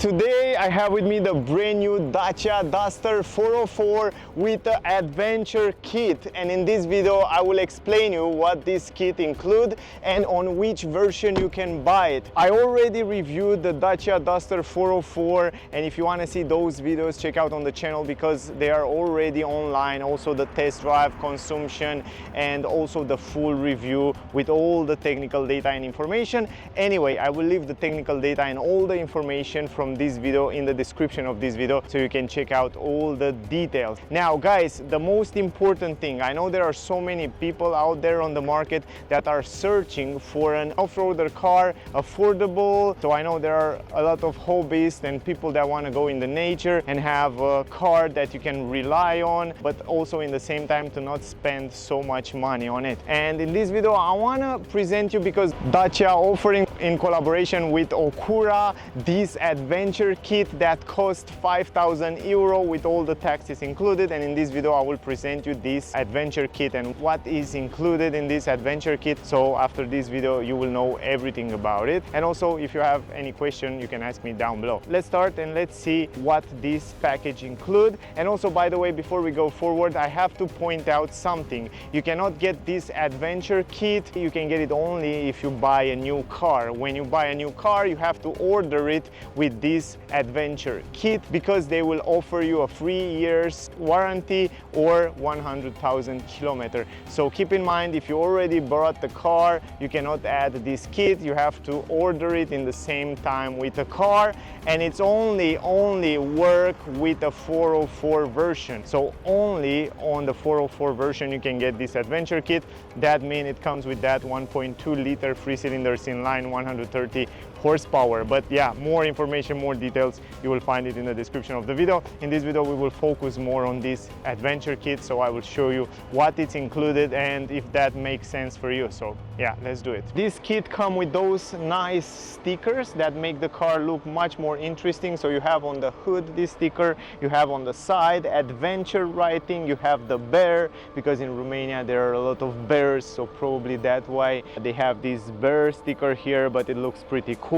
Today I have with me the brand new Dacia Duster 404 with the adventure kit, and in this video I will explain you what this kit includes and on which version you can buy it. I already reviewed the Dacia Duster 404, and if you want to see those videos, check out on the channel because they are already online. Also the test drive, consumption, and also the full review with all the technical data and information. Anyway, I will leave the technical data and all the information from this video in the description of this video so you can check out all the details. Now guys, the most important thing, I know there are so many people out there on the market that are searching for an off-roader car, affordable. So I know there are a lot of hobbyists and people that want to go in the nature and have a car that you can rely on, but also in the same time to not spend so much money on it. And in this video I want to present you, because Dacia offering in collaboration with Okura this adventure kit that cost 5,000 euro with all the taxes included. And in this video I will present you this adventure kit and what is included in this adventure kit. So after this video you will know everything about it, and also if you have any question you can ask me down below. Let's start and let's see what this package include. And also, by the way, before we go forward, I have to point out something. You cannot get this adventure kit, you can get it only if you buy a new car. When you buy a new car you have to order it with this adventure kit because they will offer you a 3 years warranty or 100,000 kilometers. So keep in mind, if you already bought the car you cannot add this kit, you have to order it in the same time with the car, and it's only work with the 404 version. So only on the 404 version you can get this adventure kit. That means it comes with that 1.2 liter 3 cylinders inline 130 horsepower. But yeah, more information, more details, you will find it in the description of the video. In this video we will focus more on this adventure kit, so I will show you what it's included and if that makes sense for you. So yeah, let's do it. This kit comes with those nice stickers that make the car look much more interesting. So you have on the hood this sticker, you have on the side adventure writing, you have the bear, because in Romania there are a lot of bears, so probably that's why they have this bear sticker here, but it looks pretty cool.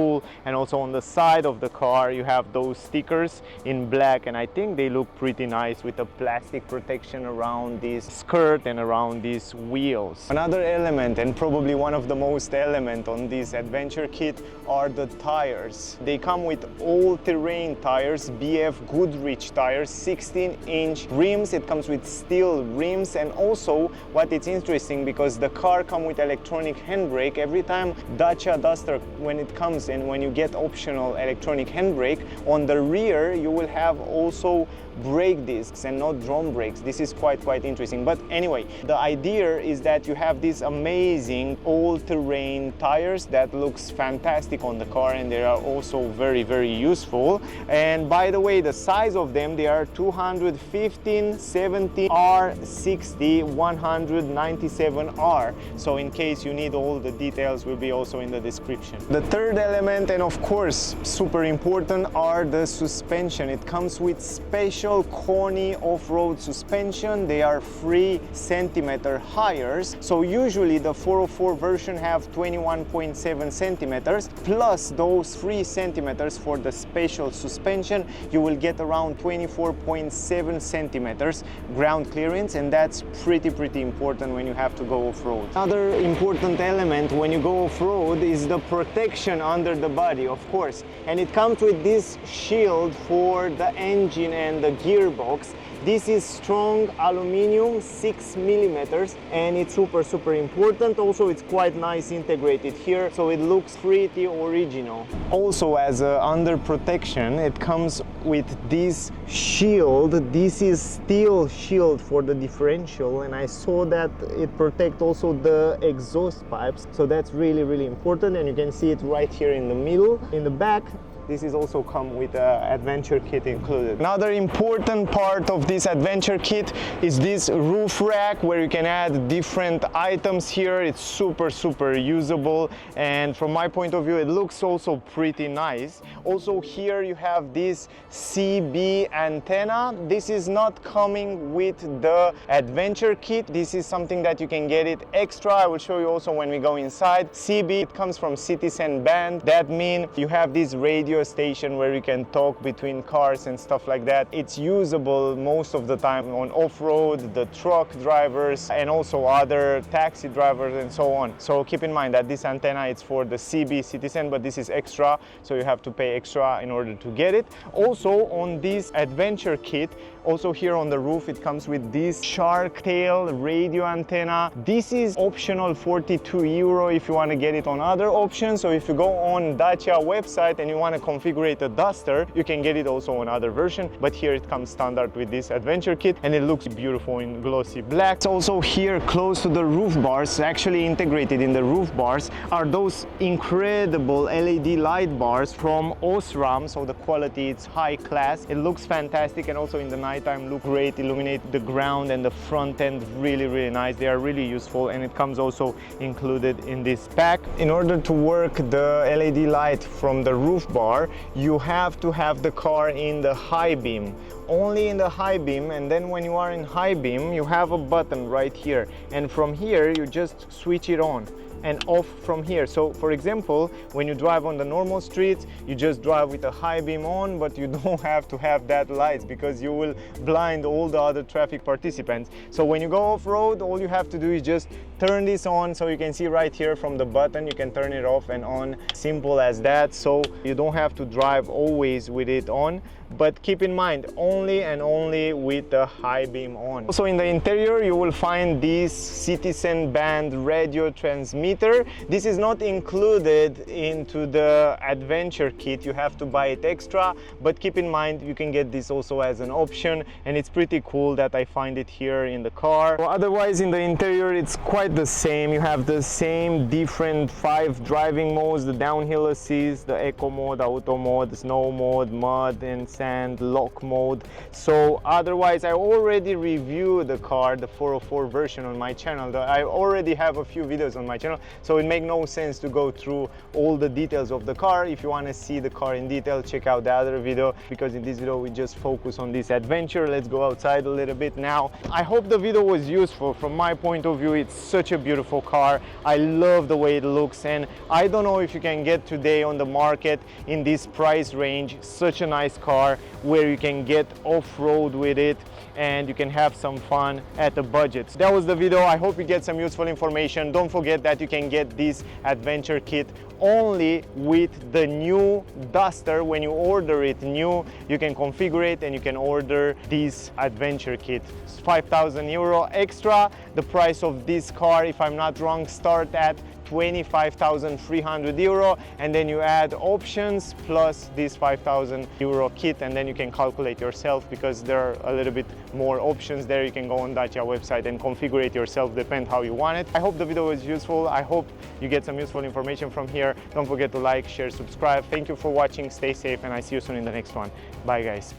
And also on the side of the car you have those stickers in black, and I think they look pretty nice with a plastic protection around this skirt and around these wheels. Another element, and probably one of the most element on this adventure kit, are the tires. They come with all-terrain tires, BFGoodrich tires, 16-inch rims. It comes with steel rims, and also what is interesting, because the car comes with electronic handbrake. Every time Dacia Duster, when it comes and when you get optional electronic handbrake, on the rear you will have also brake discs and not drum brakes. This is quite interesting. But anyway, the idea is that you have these amazing all-terrain tires that looks fantastic on the car, and they are also very useful. And by the way, the size of them, they are 215, 70 R, 60, 197 R. So in case you need all the details, will be also in the description. The third element, and of course super important, are the suspension. It comes with special Koni off-road suspension. They are 3 centimeter higher. So usually the 404 version have 21.7 centimeters plus those 3 centimeters for the special suspension. You will get around 24.7 centimeters ground clearance, and that's pretty important when you have to go off-road. Another important element when you go off-road is the protection under the body, of course, and it comes with this shield for the engine and the gearbox. This is strong aluminum, 6 millimeters, and it's super important. Also, it's quite nice integrated here, so it looks pretty original. Also, as under protection, it comes with this shield. This is steel shield for the differential, and I saw that it protects also the exhaust pipes, so that's really important. And you can see it right here in the middle. In the back, this is also come with an adventure kit included. Another important part of this adventure kit is this roof rack, where you can add different items here. It's super usable, and from my point of view it looks also pretty nice. Also here you have this CB antenna. This is not coming with the adventure kit. This is something that you can get it extra. I will show you also when we go inside. CB, it comes from Citizen band. That means you have this radio radio station where you can talk between cars and stuff like that. It's usable most of the time on off-road, the truck drivers and also other taxi drivers and so on. So keep in mind that this antenna is for the CB Citizen, but this is extra, so you have to pay extra in order to get it. Also on this adventure kit, also here on the roof, it comes with this shark tail radio antenna. This is optional, 42 euro if you want to get it on other options. So if you go on Dacia website and you want to configure a Duster, you can get it also on other version, but here it comes standard with this adventure kit and it looks beautiful in glossy black. It's also here close to the roof bars, actually integrated in the roof bars, are those incredible LED light bars from Osram. So the quality, it's high class, it looks fantastic, and also in the nighttime look great, illuminate the ground and the front end really nice. They are really useful, and it comes also included in this pack. In order to work the LED light from the roof bar, you have to have the car in the high beam, only in the high beam, and then when you are in high beam you have a button right here, and from here you just switch it on and off from here. So for example, when you drive on the normal streets, you just drive with a high beam on, but you don't have to have that lights because you will blind all the other traffic participants. So when you go off-road, all you have to do is just turn this on. So you can see right here from the button, you can turn it off and on, simple as that. So you don't have to drive always with it on, but keep in mind, only and only with the high beam on. Also in the interior, you will find this Citizen band radio transmitter. This is not included into the adventure kit, you have to buy it extra, but keep in mind you can get this also as an option, and it's pretty cool that I find it here in the car. So otherwise in the interior it's quite the same. You have the same different 5 driving modes: the downhill assist, the eco mode, auto mode, snow mode, mud and sand, lock mode. So otherwise I already reviewed the car, the 404 version, on my channel. I already have a few videos on my channel, so it makes no sense to go through all the details of the car. If you want to see the car in detail, check out the other video, because in this video we just focus on this adventure. Let's go outside a little bit now. I hope the video was useful. From my point of view, it's such a beautiful car. I love the way it looks, and I don't know if you can get today on the market in this price range such a nice car where you can get off-road with it and you can have some fun at a budget. That was the video. I hope you get some useful information. Don't forget that you can get this adventure kit only with the new Duster. When you order it new, you can configure it and you can order this adventure kit. It's 5,000 euro extra. The price of this car, if I'm not wrong, start at 25,300 euro, and then you add options plus this 5,000 euro kit, and then you can calculate yourself, because there are a little bit more options there. You can go on Dacia website and configure it yourself, depend how you want it. I hope the video was useful. I hope you get some useful information from here. Don't forget to like, share, subscribe. Thank you for watching. Stay safe, and I see you soon in the next one. Bye guys.